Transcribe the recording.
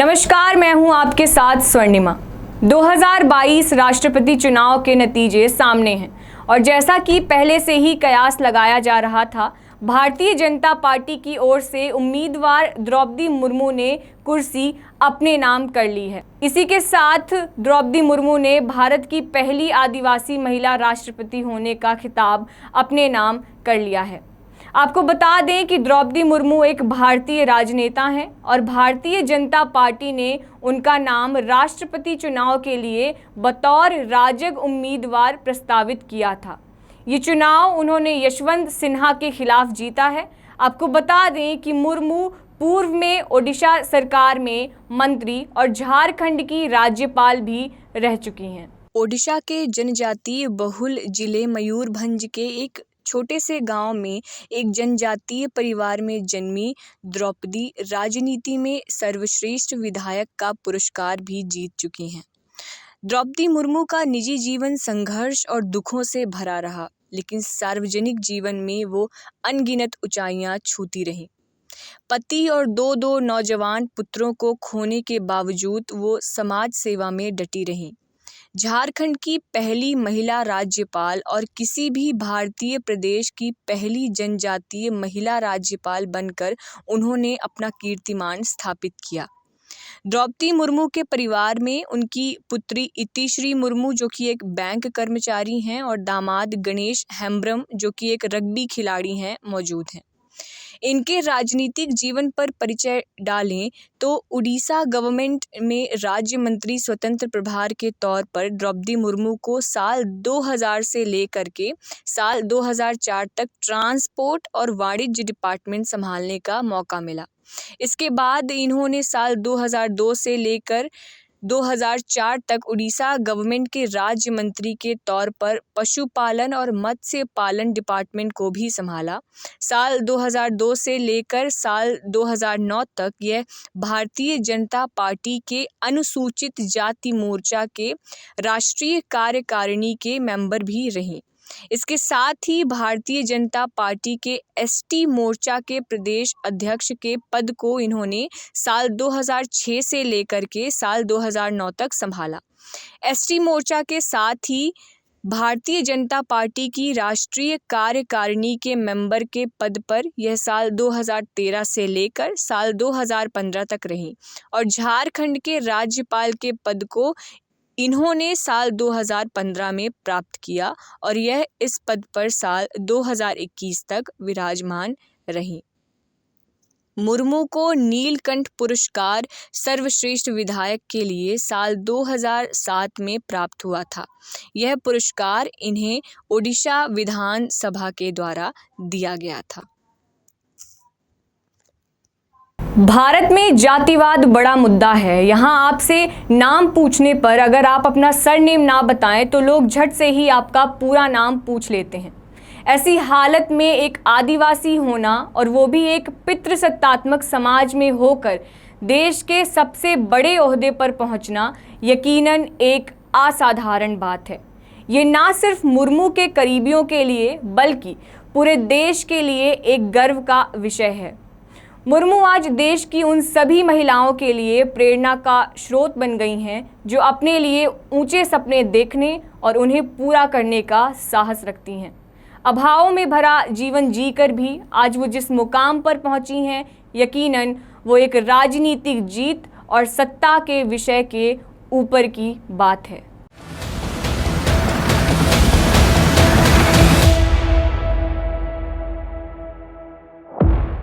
नमस्कार, मैं हूं आपके साथ स्वर्णिमा। 2022 राष्ट्रपति चुनाव के नतीजे सामने हैं और जैसा कि पहले से ही कयास लगाया जा रहा था, भारतीय जनता पार्टी की ओर से उम्मीदवार द्रौपदी मुर्मू ने कुर्सी अपने नाम कर ली है। इसी के साथ द्रौपदी मुर्मू ने भारत की पहली आदिवासी महिला राष्ट्रपति होने का खिताब अपने नाम कर लिया है। आपको बता दें कि द्रौपदी मुर्मू एक भारतीय राजनेता हैं और भारतीय जनता पार्टी ने उनका नाम राष्ट्रपति चुनाव के लिए बतौर राजग उम्मीदवार प्रस्तावित किया था। ये चुनाव उन्होंने यशवंत सिन्हा के खिलाफ जीता है। आपको बता दें कि मुर्मू पूर्व में ओडिशा सरकार में मंत्री और झारखंड की राज्यपाल भी रह चुकी हैं। ओडिशा के जनजातीय बहुल जिले मयूरभंज के एक छोटे से गांव में एक जनजातीय परिवार में जन्मी द्रौपदी राजनीति में सर्वश्रेष्ठ विधायक का पुरस्कार भी जीत चुकी हैं। द्रौपदी मुर्मू का निजी जीवन संघर्ष और दुखों से भरा रहा, लेकिन सार्वजनिक जीवन में वो अनगिनत ऊंचाइयां छूती रहीं। पति और दो नौजवान पुत्रों को खोने के बावजूद वो समाज सेवा में डटी रहीं। झारखंड की पहली महिला राज्यपाल और किसी भी भारतीय प्रदेश की पहली जनजातीय महिला राज्यपाल बनकर उन्होंने अपना कीर्तिमान स्थापित किया। द्रौपदी मुर्मू के परिवार में उनकी पुत्री इतिश्री मुर्मू जो कि एक बैंक कर्मचारी हैं और दामाद गणेश हेम्ब्रम जो कि एक रग्बी खिलाड़ी हैं मौजूद हैं। इनके राजनीतिक जीवन पर परिचय डालें तो उड़ीसा गवर्नमेंट में राज्य मंत्री स्वतंत्र प्रभार के तौर पर द्रौपदी मुर्मू को साल 2000 से लेकर के साल 2004 तक ट्रांसपोर्ट और वाणिज्य डिपार्टमेंट संभालने का मौका मिला। इसके बाद इन्होंने साल 2002 से लेकर 2004 तक उड़ीसा गवर्नमेंट के राज्य मंत्री के तौर पर पशुपालन और मत्स्य पालन डिपार्टमेंट को भी संभाला। साल 2002 से लेकर साल 2009 तक यह भारतीय जनता पार्टी के अनुसूचित जाति मोर्चा के राष्ट्रीय कार्यकारिणी के मेंबर भी रहीं। इसके साथ ही भारतीय जनता पार्टी के एसटी मोर्चा के प्रदेश अध्यक्ष के पद को इन्होंने साल 2006 से लेकर के साल 2009 तक संभाला। एसटी मोर्चा के साथ ही भारतीय जनता पार्टी की राष्ट्रीय कार्यकारिणी के मेंबर के पद पर यह साल 2013 से लेकर साल 2015 तक रहीं और झारखंड के राज्यपाल के पद को इन्होंने साल 2015 में प्राप्त किया और यह इस पद पर साल 2021 तक विराजमान रहीं। मुर्मू को नीलकंठ पुरस्कार सर्वश्रेष्ठ विधायक के लिए साल 2007 में प्राप्त हुआ था। यह पुरस्कार इन्हें ओडिशा विधान सभा के द्वारा दिया गया था। भारत में जातिवाद बड़ा मुद्दा है। यहाँ आपसे नाम पूछने पर अगर आप अपना सरनेम ना बताएं तो लोग झट से ही आपका पूरा नाम पूछ लेते हैं। ऐसी हालत में एक आदिवासी होना और वो भी एक पितृसत्तात्मक समाज में होकर देश के सबसे बड़े ओहदे पर पहुंचना यकीनन एक असाधारण बात है। ये ना सिर्फ मुर्मू के करीबियों के लिए बल्कि पूरे देश के लिए एक गर्व का विषय है। मुर्मू आज देश की उन सभी महिलाओं के लिए प्रेरणा का स्रोत बन गई हैं जो अपने लिए ऊंचे सपने देखने और उन्हें पूरा करने का साहस रखती हैं। अभावों में भरा जीवन जीकर भी आज वो जिस मुकाम पर पहुंची हैं, यकीनन वो एक राजनीतिक जीत और सत्ता के विषय के ऊपर की बात है।